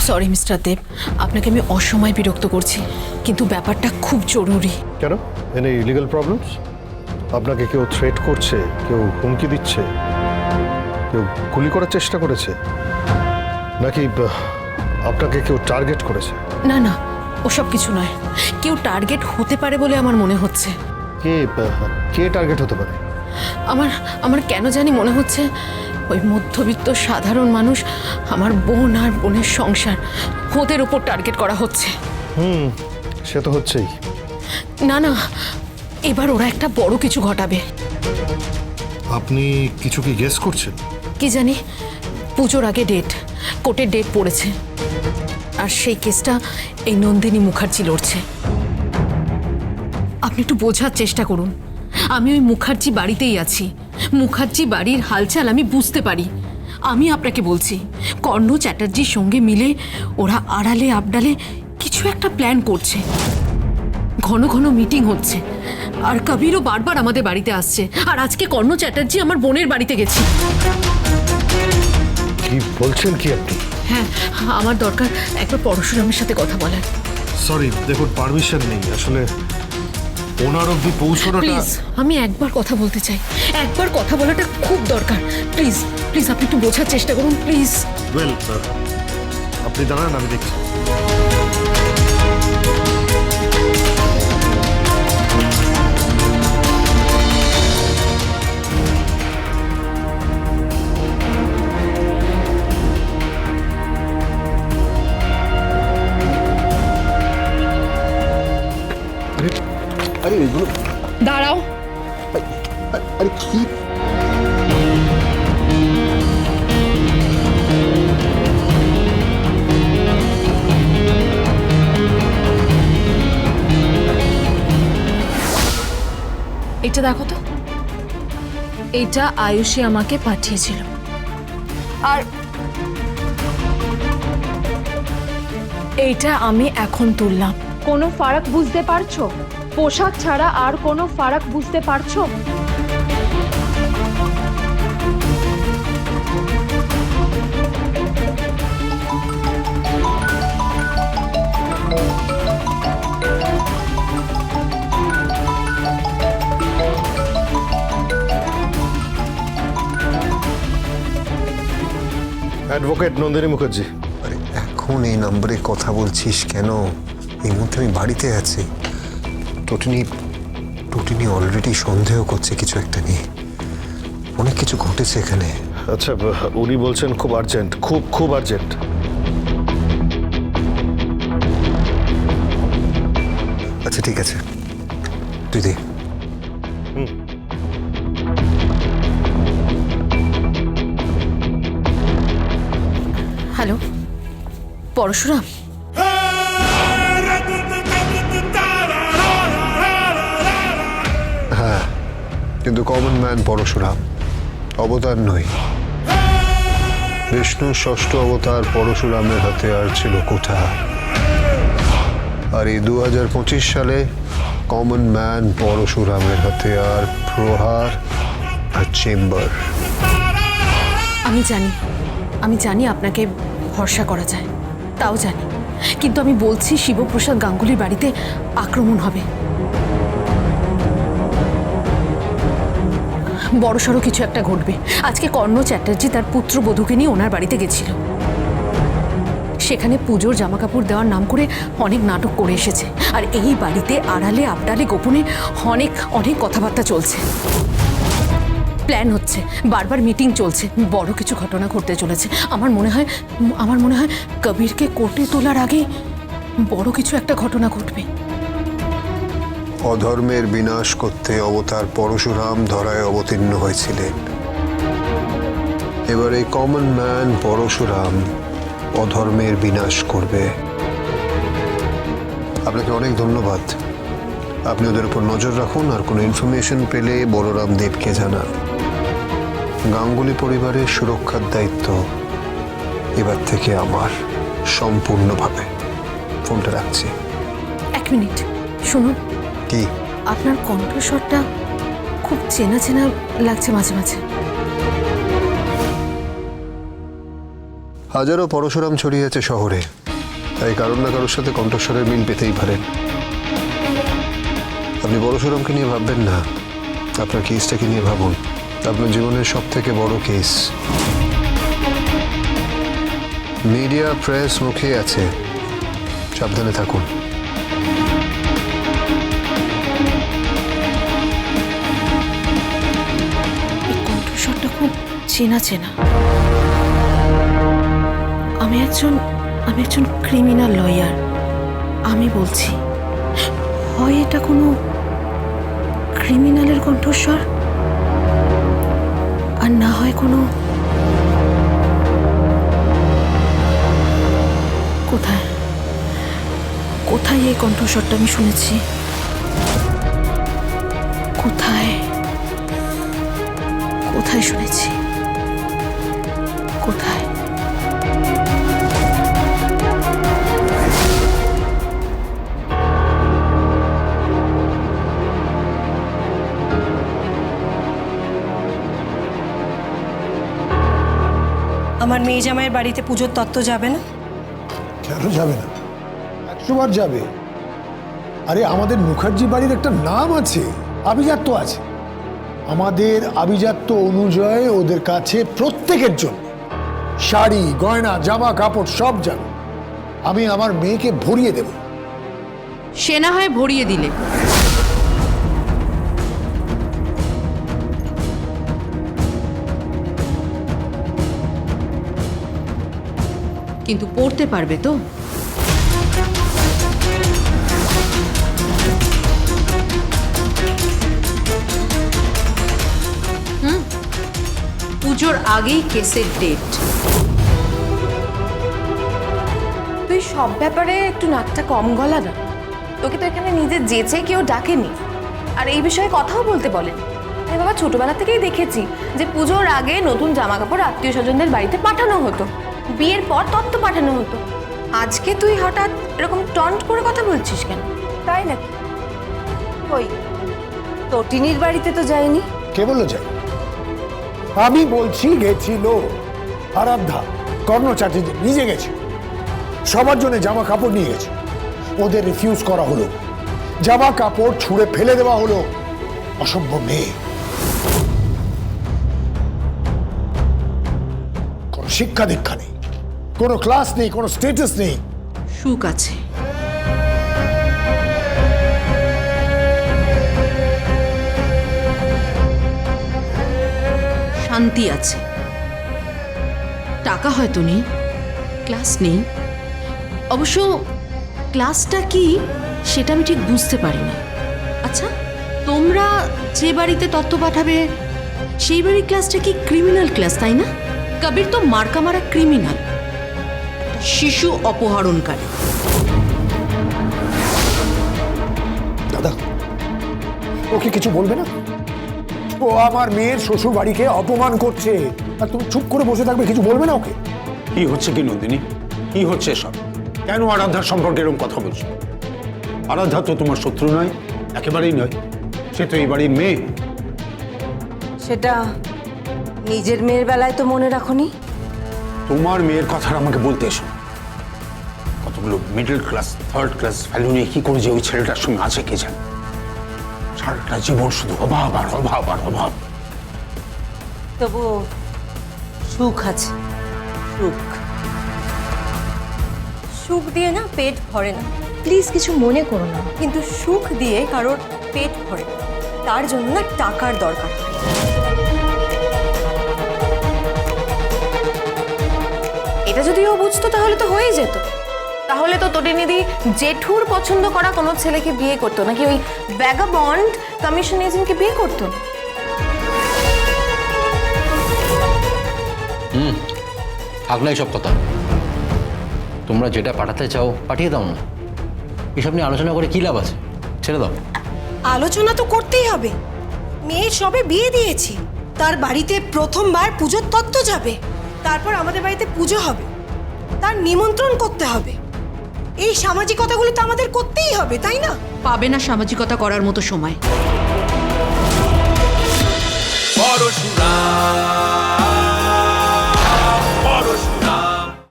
Sorry mister দেব, আপনাকে আমি অসময় বিরক্ত করছি, কিন্তু ব্যাপারটা খুব জরুরি। কেন? Any legal problems? আপনাকে কেউ থ্রেট করছে, কেউ হুমকি দিচ্ছে, কেউ গুলি করার চেষ্টা করেছে, নাকি আপনাকে কেউ টার্গেট করেছে? না না, ওসব কিছু নয়। কেউ টার্গেট হতে পারে বলে আমার মনে হচ্ছে। কে কে টার্গেট হতে পারে? আমার কেন জানি মনে হচ্ছে ওই মধ্যবিত্ত সাধারণ মানুষ, আমার বোন আর বোনের সংসার, ওদের উপর টার্গেট করা হচ্ছে। সে তো হচ্ছেই। না না, এবার ওরা একটা বড় কিছু ঘটাবে। আপনি কিছু কি গেস করছেন? কি জানি, পুজোর আগে কোর্টের ডেট পড়েছে, আর সেই কেসটা এই নন্দিনী মুখার্জি লড়ছে। আপনি একটু বোঝার চেষ্টা করুন। আমি ওই মুখার্জি বাড়িতেই আছি, মুখার্জি বাড়ির হালচাল আমি বুঝতে পারি। আমি আপনাকে বলছি, কর্ণ চ্যাটার্জির সঙ্গে মিলে ওরা আড়ালে আবডালে কিছু একটা প্ল্যান করছে। ঘন ঘন মিটিং হচ্ছে, আর কবিরও বারবার আমাদের বাড়িতে আসছে, আর আজকে কর্ণ চ্যাটার্জি আমার বোনের বাড়িতে গেছে। কি বলছেন কি আপনি? হ্যাঁ, আমার দরকার একবার পরশুরামের সাথে কথা বলার। সরি, দেখুন পারমিশন নেই আসলে, ওনার অবধি পৌঁছানোটা। প্লিজ, আমি একবার কথা বলতে চাই, একবার কথা বলাটা খুব দরকার। প্লিজ প্লিজ, আপনি একটু বোঝার চেষ্টা করুন প্লিজ। ওয়েল, আপনি দাঁড়ান, আমি দেখছি। আরে এগুলো দাঁড়াও। আরে কি? এটা দেখো তো, এটা আয়ুষী আমাকে পাঠিয়েছিল। আর এইটা আমি এখন তুললাম। কোনো ফারাক বুঝতে পারছো? পোশাক ছাড়া আর কোনো ফারাক বুঝতে পারছো? অ্যাডভোকেট নন্দিনী মুখার্জি। আরে এখন এই নম্বরে কথা বলছিস কেন? এই মুহূর্তে আমি বাড়িতে আছি। টোটিনি অলরেডি সন্দেহ করছে কিছু একটা নিয়ে। অনেক কিছু ঘটেছে এখানে। আচ্ছা, উনি বলছেন খুব আর্জেন্ট, খুব খুব আর্জেন্ট। আচ্ছা ঠিক আছে, তুই দে। হ্যালো, পরশুরাম। হ্যাঁ, কিন্তু কমন ম্যান পরশুরাম, অবতার নই। বিষ্ণুর ষষ্ঠ অবতার পরশুরামের হাতে আর ছিল কোঠা, আর এই 2025 সালে কমন ম্যান পরশুরামের হাতে আর প্রহার আর চেম্বার। আমি জানি আপনাকে ভরসা করা যায়, তাও জানি, কিন্তু আমি বলছি শিবপ্রসাদ গাঙ্গুলির বাড়িতে আক্রমণ হবে। বড়সড় কিছু একটা ঘটবে। আজকে কর্ণ চ্যাটার্জি তার পুত্রবধূকে নিয়ে ওনার বাড়িতে গেছিল। সেখানে পুজোর জামাকাপড় দেওয়ার নাম করে অনেক নাটক করে এসেছে, আর এই বাড়িতে আড়ালে আবডালে গোপনে অনেক অনেক কথাবার্তা চলছে, প্ল্যান হচ্ছে, বারবার মিটিং চলছে। বড় কিছু ঘটনা ঘটতে চলেছে। আমার মনে হয় কবিরকে কোর্টে তোলার আগে বড় কিছু একটা ঘটনা ঘটবে। অধর্মের বিনাশ করতে অবতার পরশুরাম ধরায় অবতীর্ণ হয়েছিলেন। এবার এই কমন ম্যান পরশুরাম অধর্মের বিনাশ করবে। আপনাকে অনেক ধন্যবাদ। আপনি ওদের উপর নজর রাখুন, আর কোনো ইনফরমেশন পেলে বলরাম দেবকে জানান। গাঙ্গুলি পরিবারের সুরক্ষার দায়িত্ব এবার থেকে আমার, সম্পূর্ণভাবে। ফোনটা রাখছি। এক মিনিট শুনুন। কি? আপনার কণ্ঠস্বরটা খুব চেনা চেনা লাগছে মাঝে মাঝে। হাজারো পরশুরাম ছড়িয়ে আছে শহরে, তাই কারোর না কারোর সাথে কণ্ঠস্বরের মিল পেতেই পারেন। আপনি পরশুরামকে নিয়ে ভাববেন না, আপনার কেসটাকে নিয়ে ভাবুন। আপনার জীবনের সব থেকে বড় কেস। মিডিয়া প্রেস মুখে আছে, সাবধানে থাকুন। এই কণ্ঠস্বরটা খুব চেনা চেনা। আমি একজন ক্রিমিনাল লয়ার। আমি বলছি, হয় এটা কোনো ক্রিমিনালের কণ্ঠস্বর, আর না হয় কোনো কোথায় কোথায় এই কণ্ঠস্বরটা আমি শুনেছি? কোথায় কোথায় শুনেছি? কোথায়? আমার মেয়ে জামাইয়ের বাড়িতে পুজোর তত্ত্ব যাবে না? কেন যাবে না? 100 বার যাবে। আরে আমাদের মুখার্জি বাড়ির একটা নাম আছে, আভিজাত্য আছে। আমাদের আভিজাত্য অনুযায়ী ওদের কাছে প্রত্যেকের জন্য শাড়ি, গয়না, জামা কাপড় সব যাবে। আমি আমার মেয়েকে ভরিয়ে দেব। সে না হয় ভরিয়ে দিলে, কিন্তু পড়তে পারবে তো? পুজোর আগেই কেসের ডেট। তুই সব ব্যাপারে একটু নাকটা কম গলা না। তোকে তো এখানে নিজের যেচে কেউ ডাকেনি, আর এই বিষয়ে কথাও বলতে বলেন। আমি বাবা ছোটবেলা থেকেই দেখেছি যে পুজোর আগে নতুন জামা কাপড় আত্মীয় স্বজনদের বাড়িতে পাঠানো হতো, বিয়ের পর তত্ত্ব পাঠানো হতো। আজকে তুই হঠাৎ এরকম টন্ট করে কথা বলছিস কেন? তাই নাকি? ওই তটিনীর বাড়িতে তো যায়নি। কে বললো যাই? আমি বলছি গেছিল আরাধ্যা, কর্ণ চ্যাটার্জি নিজে গেছে। সবার জন্য জামা কাপড় নিয়ে গেছে। ওদের রিফিউজ করা হলো, জামা কাপড় ছুঁড়ে ফেলে দেওয়া হলো। অসভ্য মেয়ে। কোনো শিক্ষা দীক্ষা নেই, কোনো ক্লাস নেই, কোনো স্ট্যাটাস নেই। সুখ আছে, শান্তি আছে, টাকা হয়তো নেই, ক্লাস নেই। অবশ্য ক্লাসটা কি সেটা আমি ঠিক বুঝতে পারি না। আচ্ছা, তোমরা যে বাড়িতে তত্ত্ব পাঠাবে সেই বাড়ির ক্লাসটা কি ক্রিমিনাল ক্লাস, তাই না? কবির তো মার্কা মারা ক্রিমিনাল, শিশু অপহরণকারী। দাদা, ওকে কিছু বলবে না? ও আমার মেয়ের শ্বশুর বাড়িকে অপমান করছে, আর তুমি চুপ করে বসে থাকবে, কিছু বলবে না ওকে? কি হচ্ছে কি নন্দিনী? কি হচ্ছে সব? কেন আরাধ্যার সম্পর্কে এরকম কথা বলছো? আরাধ্যা তো তোমার শত্রু নয়, একেবারেই নয়। সে তো এই বাড়ির মেয়ে। সেটা নিজের মেয়ের বেলায় তো মনে রাখোনি। তোমার মেয়ের কথা আমাকে বলতে এসো। কতগুলো middle class, third class value নিয়ে কি করে যে ওই ছেলেটার সঙ্গে আছে কে জানে। সারাটা জীবন শুধু অভাব আর অভাব আর অভাব। তবু সুখ আছে, সুখ। সুখ দিয়ে না পেট ভরে না, প্লিজ কিছু মনে করো না, কিন্তু সুখ দিয়ে কারোর পেট ভরে না, তার জন্য না টাকার দরকার হয়। এটা যদি ও বুঝতো তাহলে তো হয়েই যেত। তাহলে তো তটিনিধি জেঠুর পছন্দ করা কোনো ছেলেকে বিয়ে করতো, নাকি ওই ভ্যাগাবন্ড কমিশন এজেন্টকে বিয়ে করতো না? থাক না এইসব কথা। তোমরা যেটা পাঠাতে চাও পাঠিয়ে দাও না। এসব নিয়ে আলোচনা করে কী লাভ আছে? ছেড়ে দাও। আলোচনা তো করতেই হবে। মেয়ের সবে বিয়ে দিয়েছি, তার বাড়িতে প্রথমবার পুজোর তত্ত্ব যাবে, তারপর আমাদের বাড়িতে পুজো হবে, তার নিমন্ত্রণ করতে হবে। এই সামাজিকতাগুলো তো আমাদের করতেই হবে, তাই না? পাবে না সামাজিকতা করার মতো সময়। পরশুরাম।